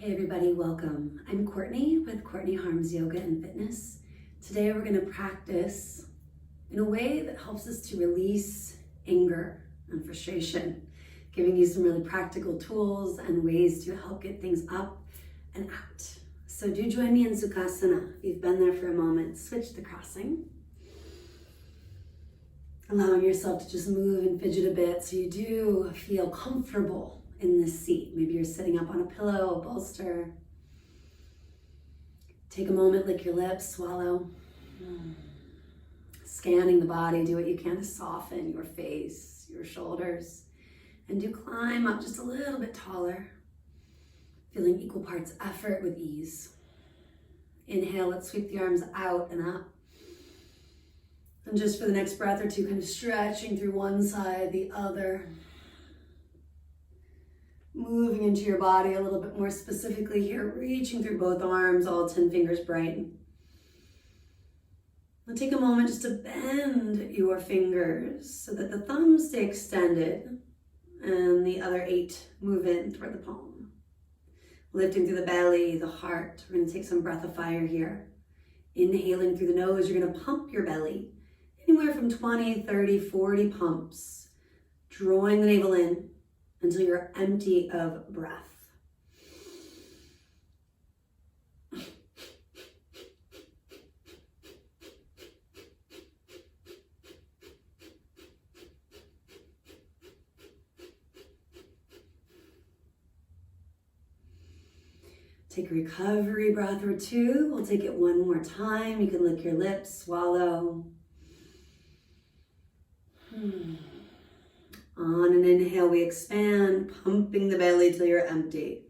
Hey everybody, welcome. I'm Courtney with Courtney Harms Yoga and Fitness. Today we're going to practice in a way that helps us to release anger and frustration, giving you some really practical tools and ways to help get things up and out. So do join me in Sukhasana. If you've been there for a moment, switch the crossing. Allowing yourself to just move and fidget a bit so you do feel comfortable in this seat. Maybe you're sitting up on a pillow, a bolster. Take a moment, lick your lips, swallow. Scanning the body, do what you can to soften your face, your shoulders, and do climb up just a little bit taller, feeling equal parts effort with ease. Inhale, let's sweep the arms out and up. And just for the next breath or two, kind of stretching through one side, the other. Moving into your body a little bit more specifically here, reaching through both arms, all 10 fingers bright. Now take a moment just to bend your fingers so that the thumbs stay extended and the other 8 move in toward the palm. Lifting through the belly, the heart. We're going to take some breath of fire here. Inhaling through the nose, you're going to pump your belly. Anywhere from 20, 30, 40 pumps. Drawing the navel in until you're empty of breath. Take a recovery breath or two. We'll take it one more time. You can lick your lips, swallow. On an inhale, we expand, pumping the belly till you're empty.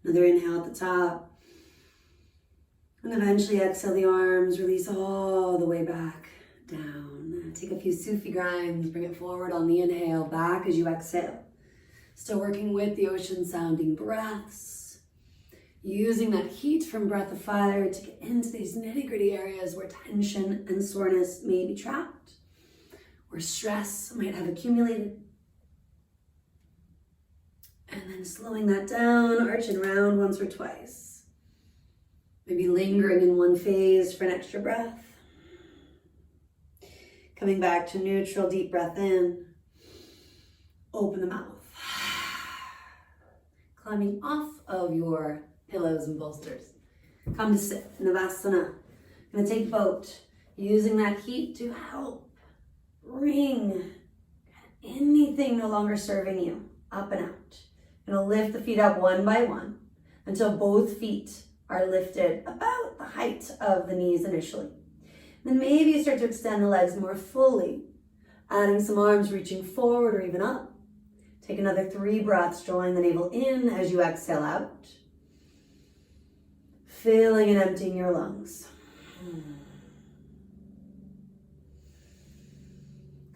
Another inhale at the top. And eventually exhale the arms, release all the way back down. Take a few Sufi grinds, bring it forward on the inhale, back as you exhale. Still working with the ocean sounding breaths. Using that heat from breath of fire to get into these nitty-gritty areas where tension and soreness may be trapped, where stress might have accumulated. And then slowing that down, arching around once or twice. Maybe lingering in one phase for an extra breath. Coming back to neutral, deep breath in. Open the mouth. Climbing off of your pillows and bolsters. Come to sit, Navasana. Gonna take boat, using that heat to help bring anything no longer serving you up and out. Gonna lift the feet up one by one until both feet are lifted about the height of the knees initially. Then maybe you start to extend the legs more fully, adding some arms reaching forward or even up. Take another 3 breaths, drawing the navel in as you exhale out. Filling and emptying your lungs.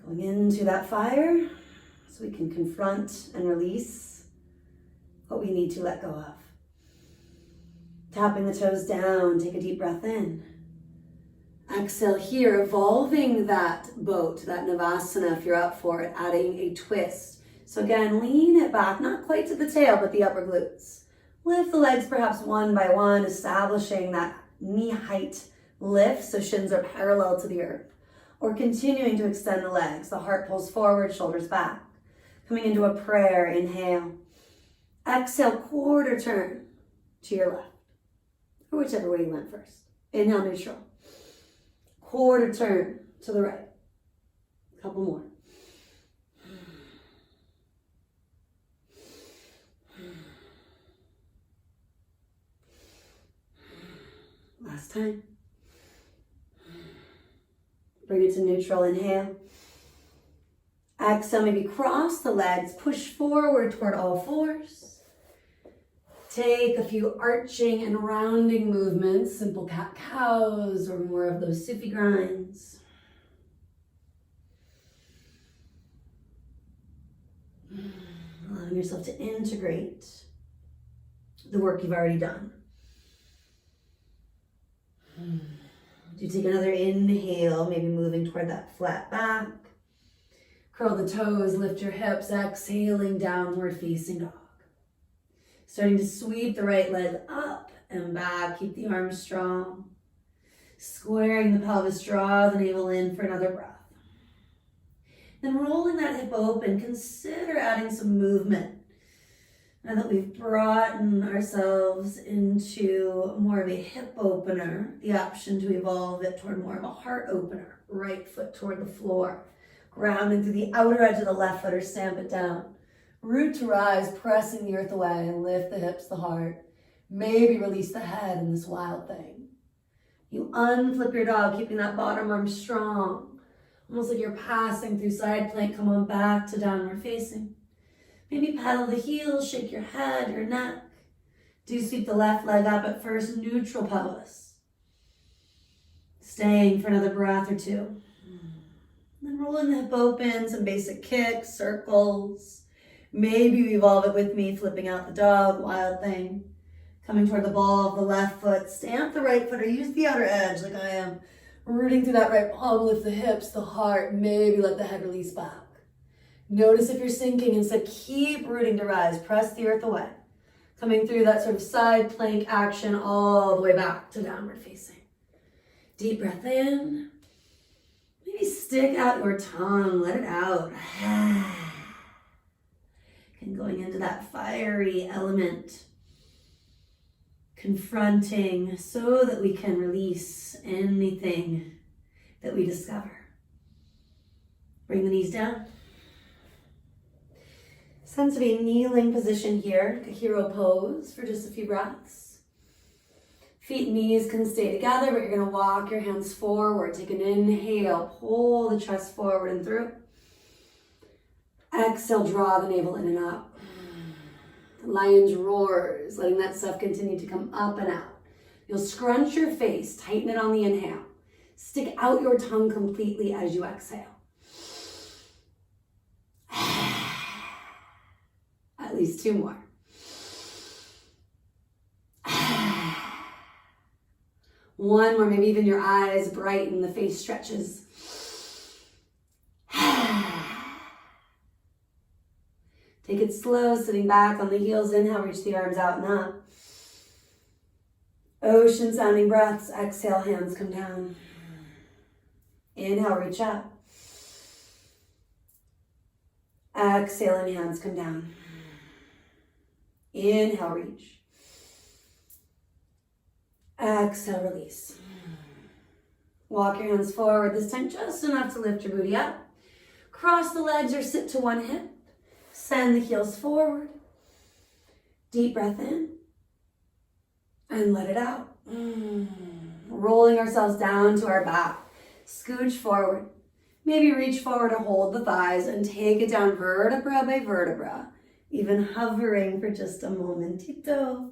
Going into that fire so we can confront and release what we need to let go of. Tapping the toes down, take a deep breath in. Exhale here, evolving that boat, that Navasana if you're up for it, adding a twist. So again, lean it back, not quite to the tail, but the upper glutes. Lift the legs perhaps one by one, establishing that knee height lift so shins are parallel to the earth. Or continuing to extend the legs. The heart pulls forward, shoulders back. Coming into a prayer, inhale. Exhale, quarter turn to your left. Or whichever way you went first. Inhale, neutral. Quarter turn to the right. A couple more. Last time. Bring it to neutral, inhale. Exhale, maybe cross the legs, push forward toward all fours. Take a few arching and rounding movements, simple cat-cows or more of those Sufi grinds. Allowing yourself to integrate the work you've already done. You take another inhale, maybe moving toward that flat back. Curl the toes, lift your hips, exhaling, downward facing dog. Starting to sweep the right leg up and back, keep the arms strong. Squaring the pelvis, draw the navel in for another breath. Then rolling that hip open, consider adding some movement. Now that we've brought ourselves into more of a hip opener, the option to evolve it toward more of a heart opener. Right foot toward the floor. Grounding through the outer edge of the left foot or stamp it down. Root to rise, pressing the earth away and lift the hips, the heart. Maybe release the head in this wild thing. You unflip your dog, keeping that bottom arm strong. Almost like you're passing through side plank. Come on back to downward facing. Maybe paddle the heels, shake your head, your neck. Do sweep the left leg up at first, neutral pelvis. Staying for another breath or two. Then rolling the hip open, some basic kicks, circles. Maybe you evolve it with me, flipping out the dog, wild thing. Coming toward the ball of the left foot, stamp the right foot or use the outer edge like I am. Rooting through that right palm, lift the hips, the heart, maybe let the head release back. Notice if you're sinking, instead keep rooting to rise, press the earth away. Coming through that sort of side plank action all the way back to downward facing. Deep breath in. Maybe stick out your tongue, let it out. And going into that fiery element. Confronting so that we can release anything that we discover. Bring the knees down. Sense of a kneeling position here, a hero pose for just a few breaths. Feet and knees can stay together, but you're going to walk your hands forward. Take an inhale, pull the chest forward and through. Exhale, draw the navel in and up. Lion's roars, letting that stuff continue to come up and out. You'll scrunch your face, tighten it on the inhale. Stick out your tongue completely as you exhale. At least two more. One more, maybe even your eyes brighten, the face stretches. Take it slow, sitting back on the heels. Inhale, reach the arms out and up. Ocean sounding breaths. Exhale, hands come down. Inhale, reach up. Exhaling, hands come down. Inhale, reach. Exhale, release. Walk your hands forward, this time just enough to lift your booty up. Cross the legs or sit to one hip. Send the heels forward. Deep breath in. And let it out. Rolling ourselves down to our back. Scooch forward. Maybe reach forward to hold the thighs and take it down vertebra by vertebra. Even hovering for just a momentito.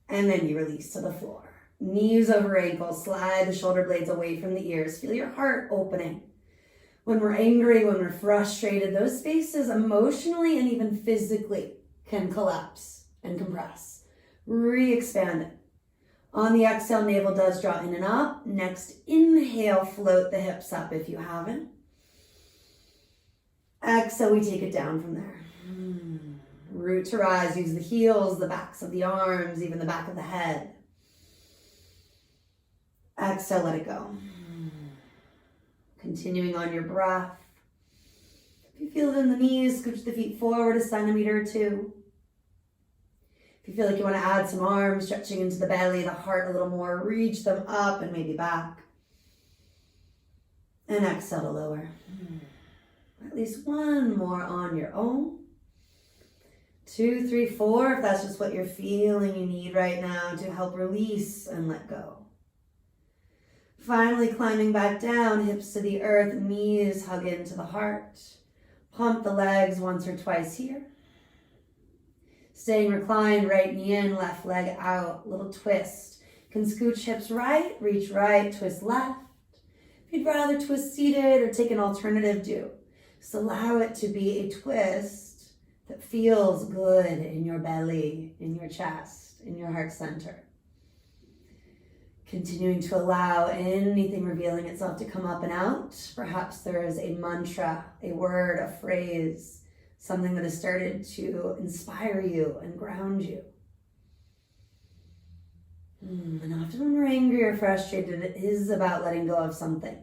And then you release to the floor. Knees over ankles. Slide the shoulder blades away from the ears. Feel your heart opening. When we're angry, when we're frustrated, those spaces emotionally and even physically can collapse and compress. Re-expand it. On the exhale, navel does draw in and up. Next, inhale, float the hips up if you haven't. Exhale, we take it down from there. Root to rise, use the heels, the backs of the arms, even the back of the head. Exhale, let it go. Continuing on your breath. If you feel it in the knees, scooch the feet forward a centimeter or two. If you feel like you want to add some arms, stretching into the belly, the heart a little more, reach them up and maybe back. And exhale to lower. At least one more on your own. 2, 3, 4, if that's just what you're feeling you need right now to help release and let go. Finally climbing back down, hips to the earth, knees hug into the heart. Pump the legs once or twice here. Staying reclined, right knee in, left leg out, little twist. Can scooch hips right, reach right, twist left. If you'd rather twist seated or take an alternative, do. Just allow it to be a twist that feels good in your belly, in your chest, in your heart center. Continuing to allow anything revealing itself to come up and out. Perhaps there is a mantra, a word, a phrase, something that has started to inspire you and ground you. And often when we're angry or frustrated, it is about letting go of something,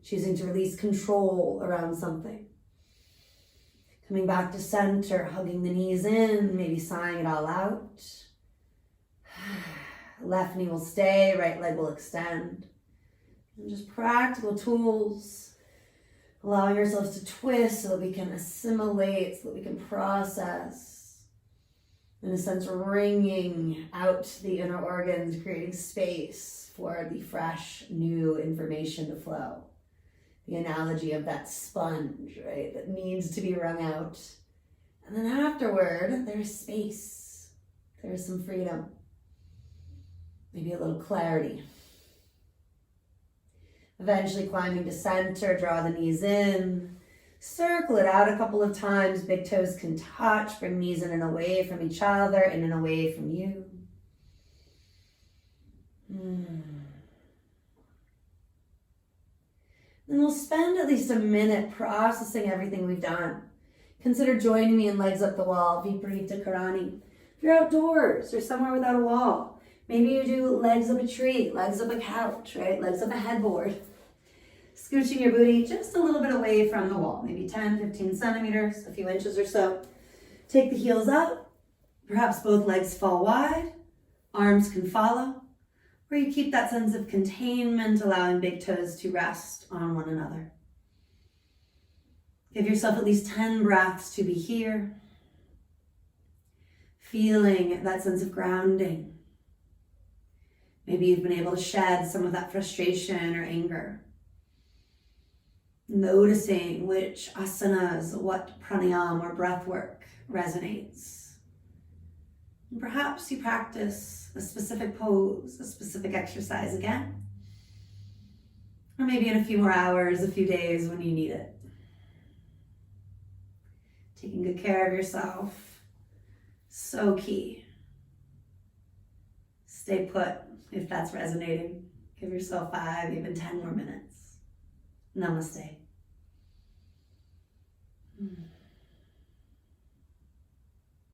choosing to release control around something. Coming back to center, hugging the knees in, maybe sighing it all out. Left knee will stay, right leg will extend. And just practical tools, allowing ourselves to twist so that we can assimilate, so that we can process. In a sense, wringing out the inner organs, creating space for the fresh, new information to flow. The analogy of that sponge, right, that needs to be wrung out. And then afterward, there's space. There's some freedom. Maybe a little clarity. Eventually climbing to center, draw the knees in. Circle it out a couple of times. Big toes can touch. Bring knees in and away from each other, in and away from you. Then we'll spend at least a minute processing everything we've done. Consider joining me in legs up the wall, Viparita Karani. If you're outdoors or somewhere without a wall, maybe you do legs up a tree, legs up a couch, right? Legs up a headboard. Scooching your booty just a little bit away from the wall, maybe 10, 15 centimeters, a few inches or so. Take the heels up. Perhaps both legs fall wide. Arms can follow. Or you keep that sense of containment, allowing big toes to rest on one another. Give yourself at least 10 breaths to be here. Feeling that sense of grounding. Maybe you've been able to shed some of that frustration or anger. Noticing which asanas, what pranayama or breathwork resonates. And perhaps you practice a specific pose, a specific exercise again. Or maybe in a few more hours, a few days when you need it. Taking good care of yourself, so key. Stay put if that's resonating. Give yourself 5, even 10 more minutes. Namaste.